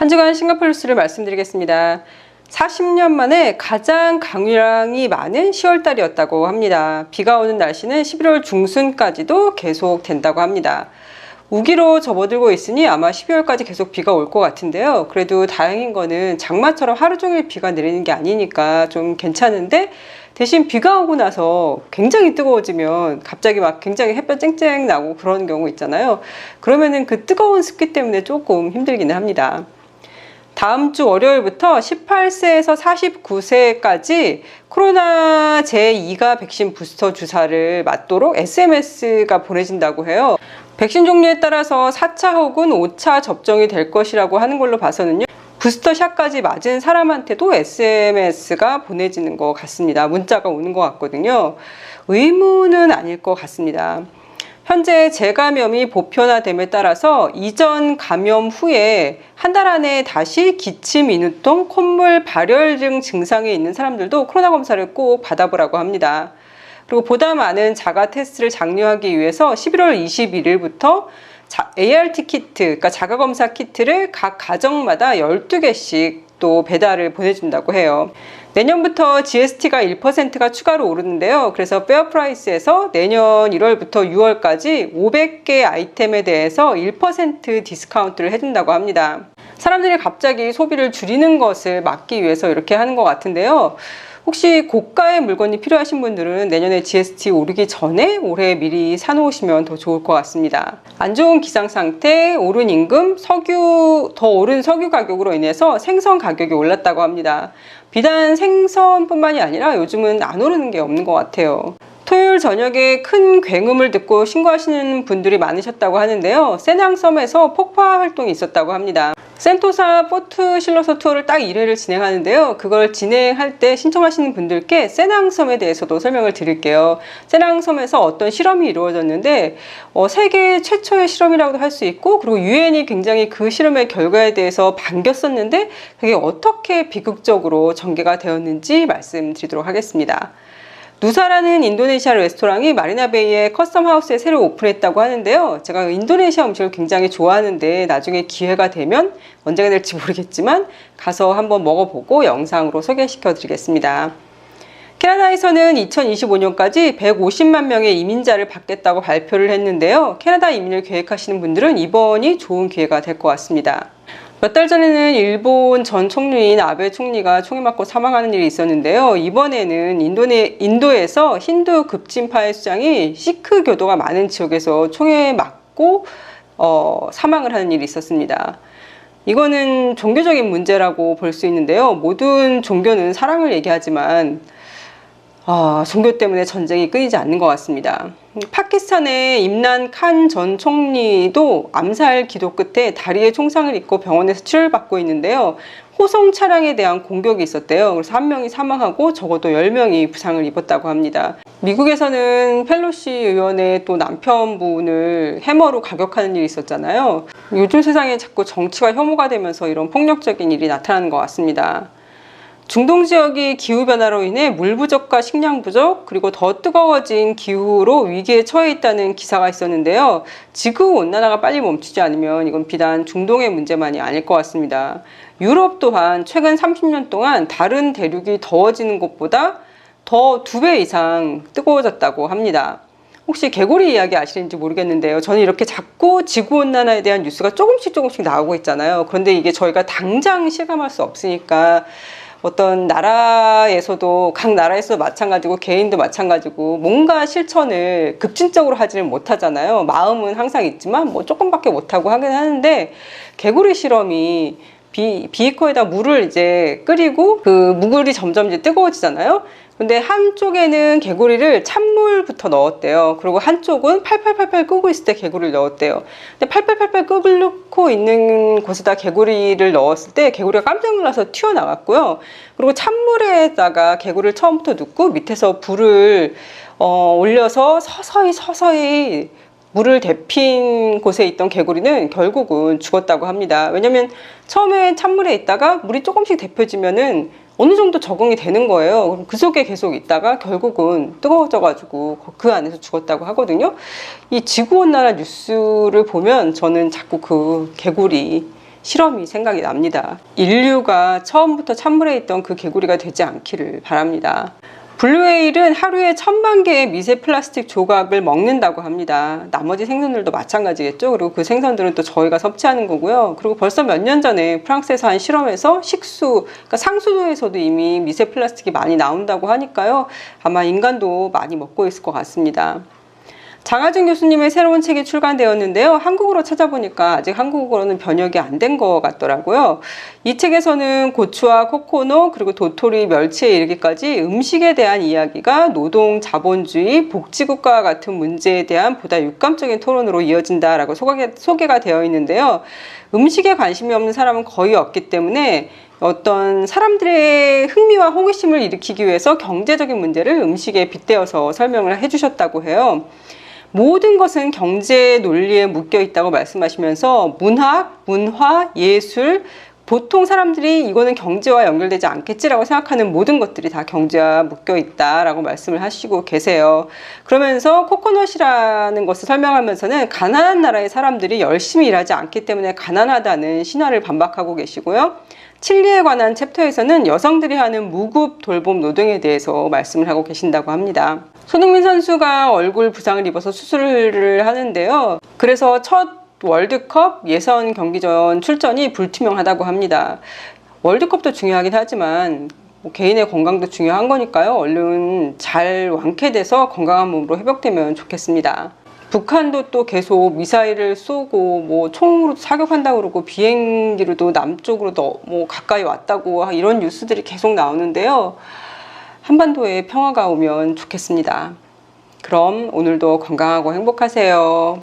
한 주간 싱가포르 뉴스를 말씀드리겠습니다. 40년 만에 가장 강우량이 많은 10월달이었다고 합니다. 비가 오는 날씨는 11월 중순까지도 계속 된다고 합니다. 우기로 접어들고 있으니 아마 12월까지 계속 비가 올 것 같은데요. 그래도 다행인 거는 장마처럼 하루 종일 비가 내리는 게 아니니까 좀 괜찮은데, 대신 비가 오고 나서 굉장히 뜨거워지면 갑자기 막 굉장히 햇볕 쨍쨍 나고 그런 경우 있잖아요. 그러면은 그 뜨거운 습기 때문에 조금 힘들기는 합니다. 다음 주 월요일부터 18세에서 49세까지 코로나 제2가 백신 부스터 주사를 맞도록 SMS가 보내진다고 해요. 백신 종류에 따라서 4차 혹은 5차 접종이 될 것이라고 하는 걸로 봐서는요, 부스터샷까지 맞은 사람한테도 SMS가 보내지는 것 같습니다. 문자가 오는 것 같거든요. 의무는 아닐 것 같습니다. 현재 재감염이 보편화됨에 따라서 이전 감염 후에 한 달 안에 다시 기침, 인후통, 콧물, 발열 등 증상이 있는 사람들도 코로나 검사를 꼭 받아보라고 합니다. 그리고 보다 많은 자가 테스트를 장려하기 위해서 11월 21일부터 ART 키트, 그러니까 자가검사 키트를 각 가정마다 12개씩 또 배달을 보내준다고 해요. 내년부터 GST가 1%가 추가로 오르는데요. 그래서 페어프라이스에서 내년 1월부터 6월까지 500개 아이템에 대해서 1% 디스카운트를 해준다고 합니다. 사람들이 갑자기 소비를 줄이는 것을 막기 위해서 이렇게 하는 것 같은데요. 혹시 고가의 물건이 필요하신 분들은 내년에 GST 오르기 전에 올해 미리 사놓으시면 더 좋을 것 같습니다. 안 좋은 기상 상태, 오른 임금, 더 오른 석유 가격으로 인해서 생선 가격이 올랐다고 합니다. 비단 생선뿐만이 아니라 요즘은 안 오르는 게 없는 것 같아요. 토요일 저녁에 큰 굉음을 듣고 신고하시는 분들이 많으셨다고 하는데요. 세낭섬에서 폭파 활동이 있었다고 합니다. 센토사 포트 실로서 투어를 딱 1회를 진행하는데요. 그걸 진행할 때 신청하시는 분들께 세낭섬에 대해서도 설명을 드릴게요. 세낭섬에서 어떤 실험이 이루어졌는데 세계 최초의 실험이라고도 할 수 있고, 그리고 유엔이 굉장히 그 실험의 결과에 대해서 반겼었는데 그게 어떻게 비극적으로 전개가 되었는지 말씀드리도록 하겠습니다. 누사라는 인도네시아 레스토랑이 마리나베이의 커스텀하우스에 새로 오픈했다고 하는데요. 제가 인도네시아 음식을 굉장히 좋아하는데 나중에 기회가 되면 언제가 될지 모르겠지만 가서 한번 먹어보고 영상으로 소개시켜 드리겠습니다. 캐나다에서는 2025년까지 150만 명의 이민자를 받겠다고 발표를 했는데요. 캐나다 이민을 계획하시는 분들은 이번이 좋은 기회가 될 것 같습니다. 몇 달 전에는 일본 전 총리인 아베 총리가 총에 맞고 사망하는 일이 있었는데요. 이번에는 인도에서 힌두 급진파의 수장이 시크 교도가 많은 지역에서 총에 맞고 사망을 하는 일이 있었습니다. 이거는 종교적인 문제라고 볼 수 있는데요. 모든 종교는 사랑을 얘기하지만 종교 때문에 전쟁이 끊이지 않는 것 같습니다. 파키스탄의 임란 칸 전 총리도 암살 기도 끝에 다리에 총상을 입고 병원에서 치료를 받고 있는데요. 호송 차량에 대한 공격이 있었대요. 그래서 한 명이 사망하고 적어도 10명이 부상을 입었다고 합니다. 미국에서는 펠로시 의원의 또 남편분을 해머로 가격하는 일이 있었잖아요. 요즘 세상에 자꾸 정치가 혐오가 되면서 이런 폭력적인 일이 나타나는 것 같습니다. 중동 지역이 기후변화로 인해 물 부족과 식량 부족, 그리고 더 뜨거워진 기후로 위기에 처해 있다는 기사가 있었는데요. 지구온난화가 빨리 멈추지 않으면 이건 비단 중동의 문제만이 아닐 것 같습니다. 유럽 또한 최근 30년 동안 다른 대륙이 더워지는 곳보다 더 2배 이상 뜨거워졌다고 합니다. 혹시 개구리 이야기 아시는지 모르겠는데요. 저는 이렇게 자꾸 지구온난화에 대한 뉴스가 조금씩 나오고 있잖아요. 그런데 이게 저희가 당장 실감할 수 없으니까 어떤 나라에서도, 각 나라에서도 마찬가지고 개인도 마찬가지고 뭔가 실천을 급진적으로 하지는 못하잖아요. 마음은 항상 있지만 뭐 조금밖에 못하고 하긴 하는데, 개구리 실험이 비이커에다 물을 이제 끓이고 그 물이 점점 이제 뜨거워지잖아요. 근데 한쪽에는 개구리를 찬물부터 넣었대요. 그리고 한쪽은 팔팔팔팔 끄고 있을 때 개구리를 넣었대요. 근데 팔팔팔팔 끓고 있는 곳에다 개구리를 넣었을 때 개구리가 깜짝 놀라서 튀어나왔고요. 그리고 찬물에다가 개구리를 처음부터 넣고 밑에서 불을 올려서 서서히 물을 데핀 곳에 있던 개구리는 결국은 죽었다고 합니다. 왜냐면 처음에 찬물에 있다가 물이 조금씩 데펴지면은 어느 정도 적응이 되는 거예요. 그럼 그 속에 계속 있다가 결국은 뜨거워져가지고 그 안에서 죽었다고 하거든요. 이 지구온난화 뉴스를 보면 저는 자꾸 그 개구리 실험이 생각이 납니다. 인류가 처음부터 찬물에 있던 그 개구리가 되지 않기를 바랍니다. 블루웨일은 하루에 1000만 개의 미세 플라스틱 조각을 먹는다고 합니다. 나머지 생선들도 마찬가지겠죠. 그리고 그 생선들은 또 저희가 섭취하는 거고요. 그리고 벌써 몇 년 전에 프랑스에서 한 실험에서 식수, 그러니까 상수도에서도 이미 미세 플라스틱이 많이 나온다고 하니까요. 아마 인간도 많이 먹고 있을 것 같습니다. 장하준 교수님의 새로운 책이 출간되었는데요. 한국어로 찾아보니까 아직 한국어로는 번역이 안 된 것 같더라고요. 이 책에서는 고추와 코코넛 그리고 도토리, 멸치에 이르기까지 음식에 대한 이야기가 노동, 자본주의, 복지국가와 같은 문제에 대한 보다 육감적인 토론으로 이어진다라고 소개가 되어 있는데요. 음식에 관심이 없는 사람은 거의 없기 때문에 어떤 사람들의 흥미와 호기심을 일으키기 위해서 경제적인 문제를 음식에 빗대어서 설명을 해주셨다고 해요. 모든 것은 경제 논리에 묶여 있다고 말씀하시면서 문학, 문화, 예술, 보통 사람들이 이거는 경제와 연결되지 않겠지라고 생각하는 모든 것들이 다 경제와 묶여 있다라고 말씀을 하시고 계세요. 그러면서 코코넛이라는 것을 설명하면서는 가난한 나라의 사람들이 열심히 일하지 않기 때문에 가난하다는 신화를 반박하고 계시고요. 칠리에 관한 챕터에서는 여성들이 하는 무급 돌봄 노동에 대해서 말씀을 하고 계신다고 합니다. 손흥민 선수가 얼굴 부상을 입어서 수술을 하는데요. 그래서 첫 월드컵 예선 경기 전 출전이 불투명하다고 합니다. 월드컵도 중요하긴 하지만 개인의 건강도 중요한 거니까요. 얼른 잘 완쾌돼서 건강한 몸으로 회복되면 좋겠습니다. 북한도 또 계속 미사일을 쏘고 뭐 총으로 사격한다고 그러고 비행기로도 남쪽으로도 뭐 가까이 왔다고 이런 뉴스들이 계속 나오는데요. 한반도에 평화가 오면 좋겠습니다. 그럼 오늘도 건강하고 행복하세요.